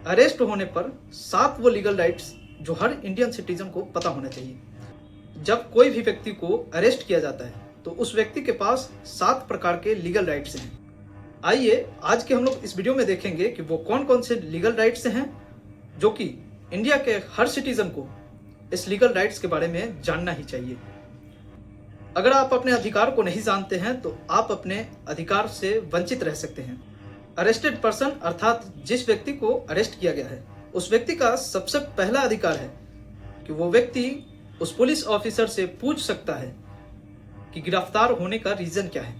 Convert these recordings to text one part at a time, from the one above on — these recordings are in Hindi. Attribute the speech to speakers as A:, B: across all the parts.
A: अरेस्ट होने पर 7 वो लीगल राइट्स जो हर इंडियन सिटीजन को पता होना चाहिए। जब कोई भी व्यक्ति को अरेस्ट किया जाता है तो उस व्यक्ति के पास 7 प्रकार के लीगल राइट्स हैं। आइए आज के हम लोग इस वीडियो में देखेंगे कि वो कौन कौन से लीगल राइट्स हैं जो कि इंडिया के हर सिटीजन को इस लीगल राइट्स के बारे में जानना ही चाहिए। अगर आप अपने अधिकार को नहीं जानते हैं तो आप अपने अधिकार से वंचित रह सकते हैं। अरेस्टेड पर्सन अर्थात जिस व्यक्ति को अरेस्ट किया गया है उस व्यक्ति का सबसे पहला अधिकार है कि वो व्यक्ति उस पुलिस ऑफिसर से पूछ सकता है कि गिरफ्तार होने का रीजन क्या है,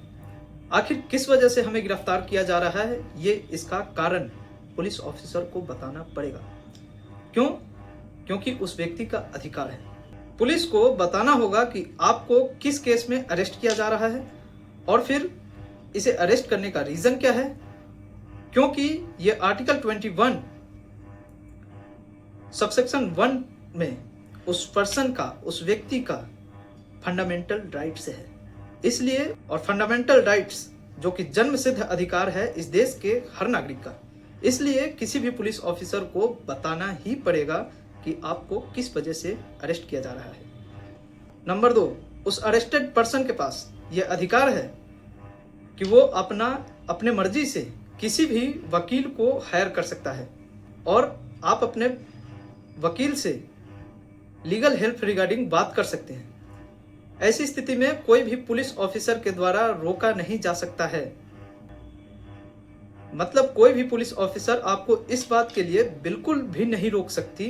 A: आखिर किस वजह से हमें गिरफ्तार किया जा रहा है। ये इसका कारण पुलिस ऑफिसर को बताना पड़ेगा। क्यों? क्योंकि उस व्यक्ति का अधिकार है। पुलिस को बताना होगा कि आपको किस केस में अरेस्ट किया जा रहा है और फिर इसे अरेस्ट करने का रीजन क्या है, क्योंकि ये आर्टिकल 21 सबसेक्शन 1 में उस पर्सन का, उस व्यक्ति का फंडामेंटल राइट्स है। इसलिए और फंडामेंटल राइट्स जो कि जन्म सिद्ध अधिकार है इस देश के हर नागरिक का, इसलिए किसी भी पुलिस ऑफिसर को बताना ही पड़ेगा कि आपको किस वजह से अरेस्ट किया जा रहा है। नंबर 2, उस अरेस्टेड पर्सन के पास यह अधिकार है कि वो अपने मर्जी से किसी भी वकील को हायर कर सकता है और आप अपने वकील से लीगल हेल्प रिगार्डिंग बात कर सकते हैं। ऐसी स्थिति में कोई भी पुलिस ऑफिसर के द्वारा रोका नहीं जा सकता है। मतलब कोई भी पुलिस ऑफिसर आपको इस बात के लिए बिल्कुल भी नहीं रोक सकती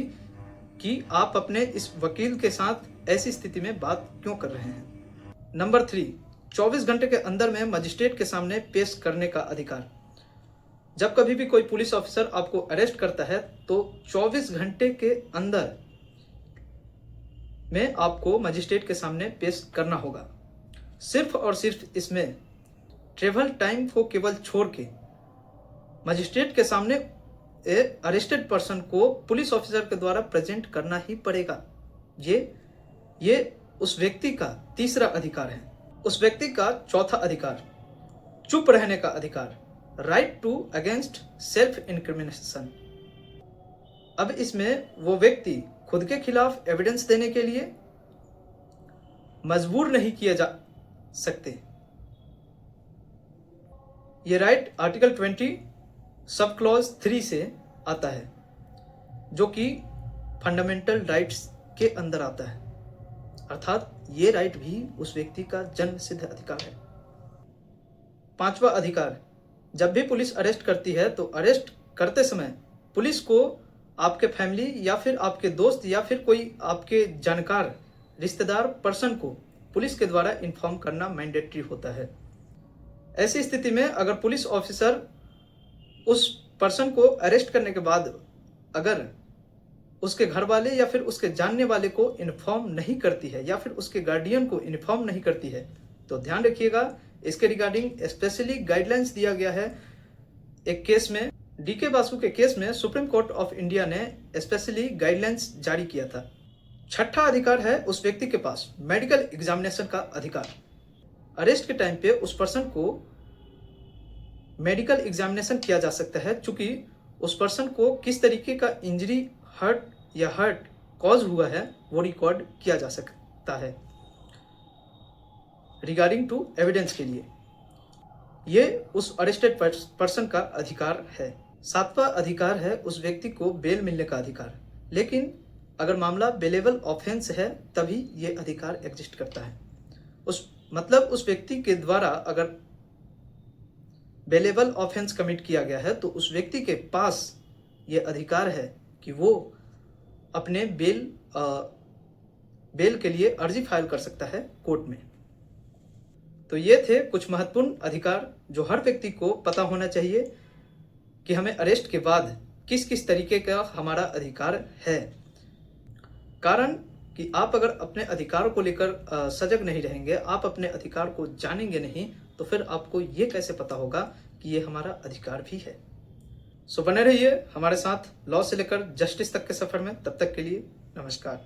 A: कि आप अपने इस वकील के साथ ऐसी स्थिति में बात क्यों कर रहे हैं। नंबर 3, 24 घंटे के अंदर में मजिस्ट्रेट के सामने पेश करने का अधिकार। जब कभी भी कोई पुलिस ऑफिसर आपको अरेस्ट करता है तो 24 घंटे के अंदर में आपको मजिस्ट्रेट के सामने पेश करना होगा। सिर्फ और सिर्फ इसमें ट्रेवल टाइम को केवल छोड़ के मजिस्ट्रेट के सामने अरेस्टेड पर्सन को पुलिस ऑफिसर के द्वारा प्रेजेंट करना ही पड़ेगा। ये उस व्यक्ति का तीसरा अधिकार है। उस व्यक्ति का चौथा अधिकार, चुप रहने का अधिकार, right to against self incrimination. अब इसमें वो व्यक्ति खुद के खिलाफ एविडेंस देने के लिए मजबूर नहीं किए जा सकते। ये राइट आर्टिकल 20 सब क्लॉज 3 से आता है जो कि फंडामेंटल राइट्स के अंदर आता है, अर्थात ये राइट भी उस व्यक्ति का जन्म सिद्ध अधिकार है। पांचवा अधिकार, जब भी पुलिस अरेस्ट करती है तो अरेस्ट करते समय पुलिस को आपके फैमिली या फिर आपके दोस्त या फिर कोई आपके जानकार रिश्तेदार पर्सन को पुलिस के द्वारा इन्फॉर्म करना मैंडेटरी होता है। ऐसी स्थिति में अगर पुलिस ऑफिसर उस पर्सन को अरेस्ट करने के बाद अगर उसके घर वाले या फिर उसके जानने वाले को इन्फॉर्म नहीं करती है या फिर उसके गार्डियन को इन्फॉर्म नहीं करती है तो ध्यान रखिएगा, इसके रिगार्डिंग स्पेशली गाइडलाइंस दिया गया है। एक केस में, डीके बासु के केस में सुप्रीम कोर्ट ऑफ इंडिया ने स्पेशली गाइडलाइंस जारी किया था। छठा अधिकार है उस व्यक्ति के पास मेडिकल एग्जामिनेशन का अधिकार। अरेस्ट के टाइम पे उस पर्सन को मेडिकल एग्जामिनेशन किया जा सकता है, चूंकि उस पर्सन को किस तरीके का इंजरी, हर्ट कॉज हुआ है वो रिकॉर्ड किया जा सकता है रिगार्डिंग टू एविडेंस के लिए। ये उस अरेस्टेड पर्सन का अधिकार है। सातवां अधिकार है उस व्यक्ति को बेल मिलने का अधिकार, लेकिन अगर मामला बेलेबल ऑफेंस है तभी ये अधिकार एग्जिस्ट करता है। उस व्यक्ति के द्वारा अगर बेलेबल ऑफेंस कमिट किया गया है तो उस व्यक्ति के पास ये अधिकार है कि वो अपने बेल के लिए अर्जी फाइल कर सकता है कोर्ट में। तो ये थे कुछ महत्वपूर्ण अधिकार जो हर व्यक्ति को पता होना चाहिए कि हमें अरेस्ट के बाद किस किस तरीके का हमारा अधिकार है। कारण कि आप अगर अपने अधिकारों को लेकर सजग नहीं रहेंगे, आप अपने अधिकार को जानेंगे नहीं, तो फिर आपको ये कैसे पता होगा कि ये हमारा अधिकार भी है। सो बने रहिए हमारे साथ लॉ से लेकर जस्टिस तक के सफर में। तब तक के लिए नमस्कार।